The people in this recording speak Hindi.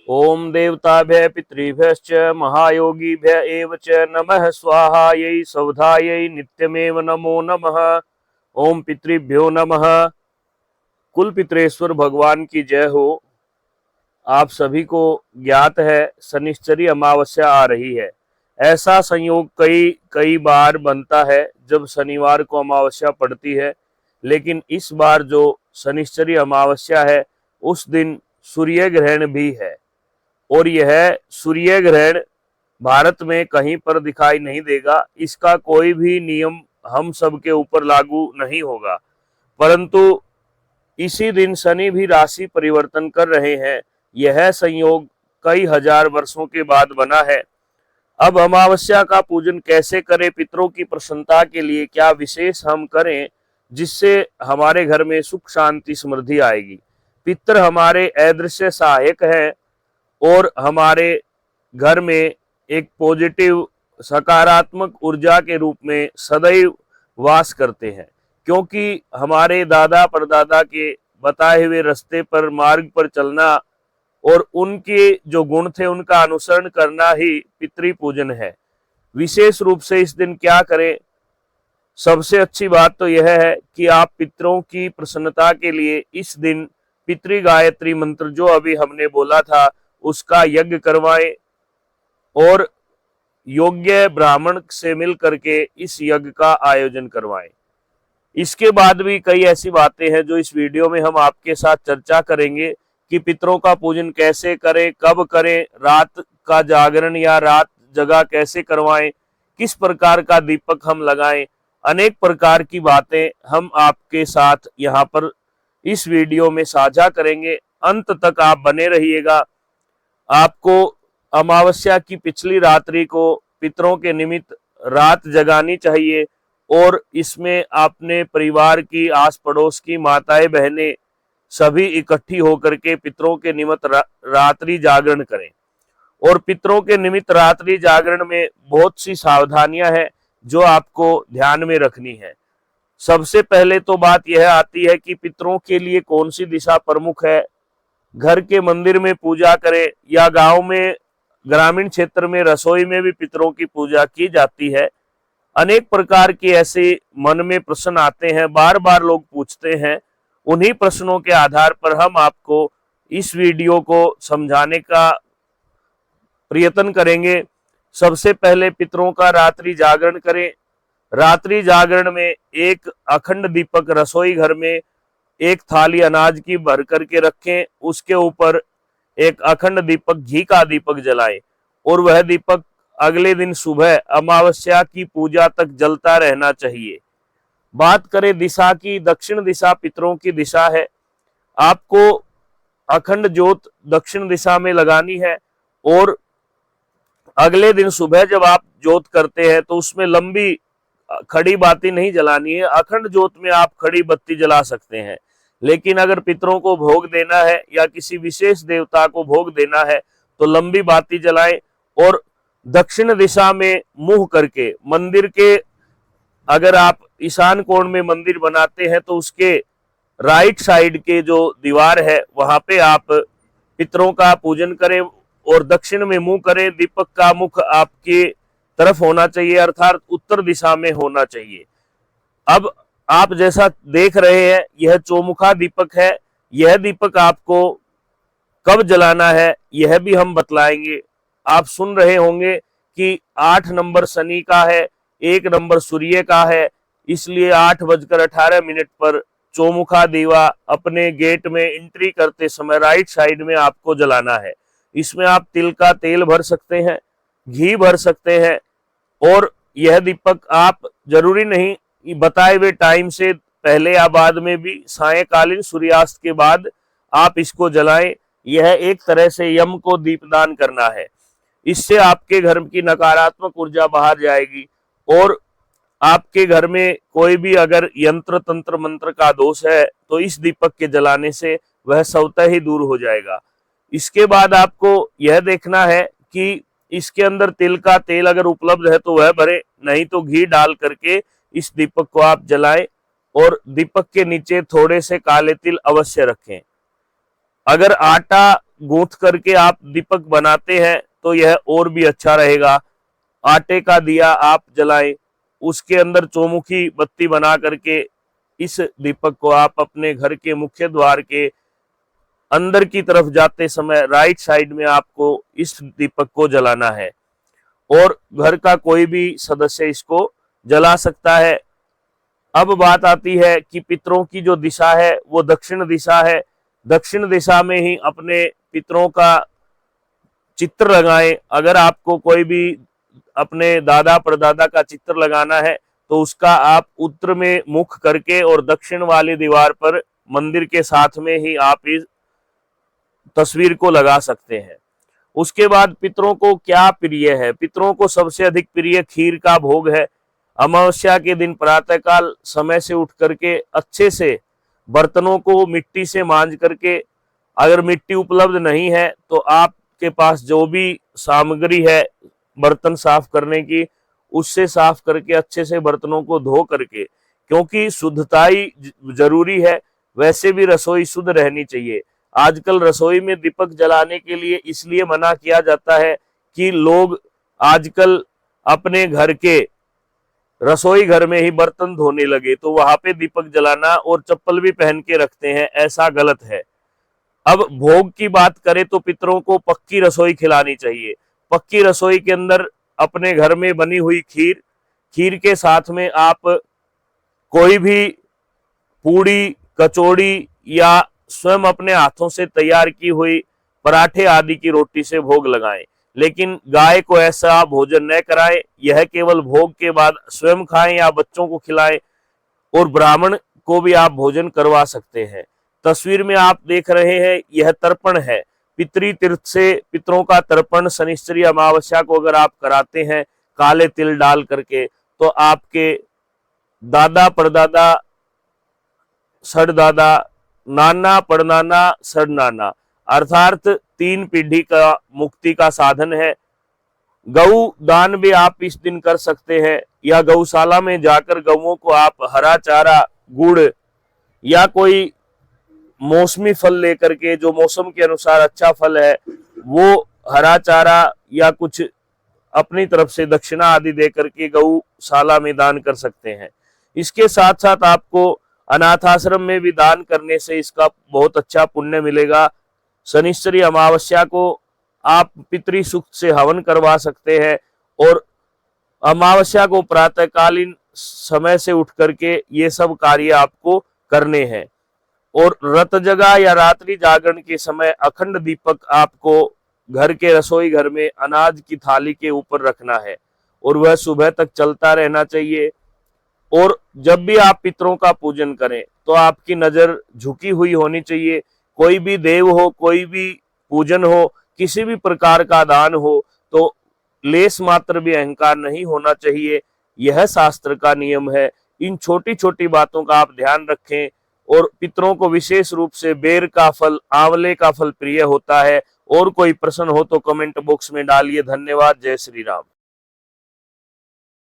ओम देवताभ्य पितृभ्यश्च महायोगिभ्य एव च नमः स्वाहायै सौधायै नित्यमेव नमो नमः। ओम पितृभ्यो नमः। कुल पितरेश्वर भगवान की जय हो। आप सभी को ज्ञात है शनिश्चरी अमावस्या आ रही है। ऐसा संयोग कई कई बार बनता है जब शनिवार को अमावस्या पड़ती है, लेकिन इस बार जो शनिश्चरी अमावस्या है उस दिन सूर्य ग्रहण भी है। और यह सूर्य ग्रहण भारत में कहीं पर दिखाई नहीं देगा। इसका कोई भी नियम हम सब के ऊपर लागू नहीं होगा, परंतु इसी दिन शनि भी राशि परिवर्तन कर रहे हैं। यह संयोग कई हजार वर्षों के बाद बना है। अब अमावस्या का पूजन कैसे करें, पितरों की प्रसन्नता के लिए क्या विशेष हम करें जिससे हमारे घर में सुख शांति समृद्धि आएगी। पितर हमारे अदृश्य सहायक हैं और हमारे घर में एक पॉजिटिव सकारात्मक ऊर्जा के रूप में सदैव वास करते हैं, क्योंकि हमारे दादा परदादा के बताए हुए रास्ते पर मार्ग पर चलना और उनके जो गुण थे उनका अनुसरण करना ही पितृ पूजन है। विशेष रूप से इस दिन क्या करें, सबसे अच्छी बात तो यह है कि आप पितरों की प्रसन्नता के लिए इस दिन पितृ गायत्री मंत्र जो अभी हमने बोला था उसका यज्ञ करवाएं और योग्य ब्राह्मण से मिल करके इस यज्ञ का आयोजन करवाएं। इसके बाद भी कई ऐसी बातें हैं जो इस वीडियो में हम आपके साथ चर्चा करेंगे कि पितरों का पूजन कैसे करें, कब करें, रात का जागरण या रात जगह कैसे करवाएं, किस प्रकार का दीपक हम लगाएं। अनेक प्रकार की बातें हम आपके साथ यहाँ पर इस वीडियो में साझा करेंगे। अंत तक आप बने रहिएगा। आपको अमावस्या की पिछली रात्रि को पितरों के निमित्त रात जगानी चाहिए और इसमें अपने परिवार की, आस पड़ोस की माताएं बहनें सभी इकट्ठी होकर के पितरों के निमित्त रात्रि जागरण करें। और पितरों के निमित्त रात्रि जागरण में बहुत सी सावधानियां हैं जो आपको ध्यान में रखनी है। सबसे पहले तो बात यह आती है कि पितरों के लिए कौन सी दिशा प्रमुख है। घर के मंदिर में पूजा करें या गांव में ग्रामीण क्षेत्र में रसोई में भी पितरों की पूजा की जाती है। अनेक प्रकार के ऐसे मन में प्रश्न आते हैं, बार बार लोग पूछते हैं। उन्हीं प्रश्नों के आधार पर हम आपको इस वीडियो को समझाने का प्रयत्न करेंगे। सबसे पहले पितरों का रात्रि जागरण करें। रात्रि जागरण में एक अखंड दीपक रसोई घर में एक थाली अनाज की भर करके रखें। उसके ऊपर एक अखंड दीपक, घी का दीपक जलाएं और वह दीपक अगले दिन सुबह अमावस्या की पूजा तक जलता रहना चाहिए। बात करें दिशा की, दक्षिण दिशा पितरों की दिशा है। आपको अखंड ज्योत दक्षिण दिशा में लगानी है और अगले दिन सुबह जब आप ज्योत करते हैं तो उसमें लंबी खड़ी बाती नहीं जलानी है। अखंड ज्योत में आप खड़ी बत्ती जला सकते हैं, लेकिन अगर पितरों को भोग देना है या किसी विशेष देवता को भोग देना है तो लंबी बाती जलाएं और दक्षिण दिशा में मुंह करके मंदिर के, अगर आप ईशान कोण में मंदिर बनाते हैं तो उसके राइट साइड के जो दीवार है वहां पे आप पितरों का पूजन करें और दक्षिण में मुंह करें। दीपक का मुख आपके तरफ होना चाहिए, अर्थात उत्तर दिशा में होना चाहिए। अब आप जैसा देख रहे हैं यह चौमुखा दीपक है। यह दीपक आपको कब जलाना है यह भी हम बतलाएंगे। आप सुन रहे होंगे कि 8 नंबर शनि का है, 1 नंबर सूर्य का है, इसलिए 8:18 पर चौमुखा दीवा अपने गेट में एंट्री करते समय राइट साइड में आपको जलाना है। इसमें आप तिल का तेल भर सकते हैं, घी भर सकते हैं और यह दीपक आप जरूरी नहीं बताए हुए टाइम से पहले या बाद में भी सायंकालीन सूर्यास्त के बाद आप इसको जलाएं। यह एक तरह से यम को दीपदान करना है। इससे आपके घर की नकारात्मक ऊर्जा बाहर जाएगी और आपके घर में कोई भी अगर यंत्र तंत्र मंत्र का दोष है तो इस दीपक के जलाने से वह स्वतः ही दूर हो जाएगा। इसके बाद आपको यह देखना है कि इसके अंदर तिल का तेल अगर उपलब्ध है तो वह भरे, नहीं तो घी डाल करके इस दीपक को आप जलाएं और दीपक के नीचे थोड़े से काले तिल अवश्य रखें। अगर आटा गूंथ करके आप दीपक बनाते हैं तो यह और भी अच्छा रहेगा। आटे का दिया आप जलाएं, उसके अंदर चौमुखी बत्ती बना करके इस दीपक को आप अपने घर के मुख्य द्वार के अंदर की तरफ जाते समय राइट साइड में आपको इस दीपक को जलाना है और घर का कोई भी सदस्य इसको जला सकता है। अब बात आती है कि पितरों की जो दिशा है वो दक्षिण दिशा है। दक्षिण दिशा में ही अपने पितरों का चित्र लगाएं। अगर आपको कोई भी अपने दादा परदादा का चित्र लगाना है तो उसका आप उत्तर में मुख करके और दक्षिण वाली दीवार पर मंदिर के साथ में ही आप इस तस्वीर को लगा सकते हैं। उसके बाद पितरों को क्या प्रिय है? पितरों को सबसे अधिक प्रिय खीर का भोग है। अमावस्या के दिन प्रातःकाल समय से उठ करके अच्छे से बर्तनों को मिट्टी से मांज करके, अगर मिट्टी उपलब्ध नहीं है तो आपके पास जो भी सामग्री है बर्तन साफ करने की, उससे साफ करके अच्छे से बर्तनों को धो करके, क्योंकि शुद्धता ही जरूरी है, वैसे भी रसोई शुद्ध रहनी चाहिए। आजकल रसोई में दीपक जलाने के लिए इसलिए मना किया जाता है कि लोग आजकल अपने घर के रसोई घर में ही बर्तन धोने लगे, तो वहां पे दीपक जलाना और चप्पल भी पहन के रखते हैं, ऐसा गलत है। अब भोग की बात करें तो पितरों को पक्की रसोई खिलानी चाहिए। पक्की रसोई के अंदर अपने घर में बनी हुई खीर, खीर के साथ में आप कोई भी पूड़ी, कचौड़ी या स्वयं अपने हाथों से तैयार की हुई पराठे आदि की रोटी से भोग लगाएं। लेकिन गाय को ऐसा भोजन न कराएं, यह केवल भोग के बाद स्वयं खाएं या बच्चों को खिलाएं। और ब्राह्मण को भी आप भोजन करवा सकते हैं। तस्वीर में आप देख रहे हैं यह तर्पण है। पितरी तीर्थ से पितरों का तर्पण शनिश्चरी अमावस्या को अगर आप कराते हैं काले तिल डाल करके, तो आपके दादा परदादा, सड़दादा, नाना पड़नाना, सड़नाना अर्थात 3 पीढ़ी का मुक्ति का साधन है। गौ दान भी आप इस दिन कर सकते हैं, या गौशाला में जाकर गौओं को आप हरा चारा, गुड़ या कोई मौसमी फल लेकर के, जो मौसम के अनुसार अच्छा फल है, वो हरा चारा या कुछ अपनी तरफ से दक्षिणा आदि दे करके गौशाला में दान कर सकते हैं। इसके साथ साथ आपको अनाथ आश्रम में भी दान करने से इसका बहुत अच्छा पुण्य मिलेगा। शनिश्चरी अमावस्या को आप पितृ सुख से हवन करवा सकते हैं और अमावस्या को प्रातःकालीन समय से उठ करके ये सब कार्य आपको करने हैं। और रत जगा या रात्रि जागरण के समय अखंड दीपक आपको घर के रसोई घर में अनाज की थाली के ऊपर रखना है और वह सुबह तक चलता रहना चाहिए। और जब भी आप पितरों का पूजन करें तो आपकी नजर झुकी हुई होनी चाहिए। कोई भी देव हो, कोई भी पूजन हो, किसी भी प्रकार का दान हो, तो लेस मात्र भी अहंकार नहीं होना चाहिए। यह शास्त्र का नियम है। इन छोटी छोटी बातों का आप ध्यान रखें। और पितरों को विशेष रूप से बेर का फल, आंवले का फल प्रिय होता है। और कोई प्रश्न हो तो कमेंट बॉक्स में डालिए। धन्यवाद। जय श्री राम।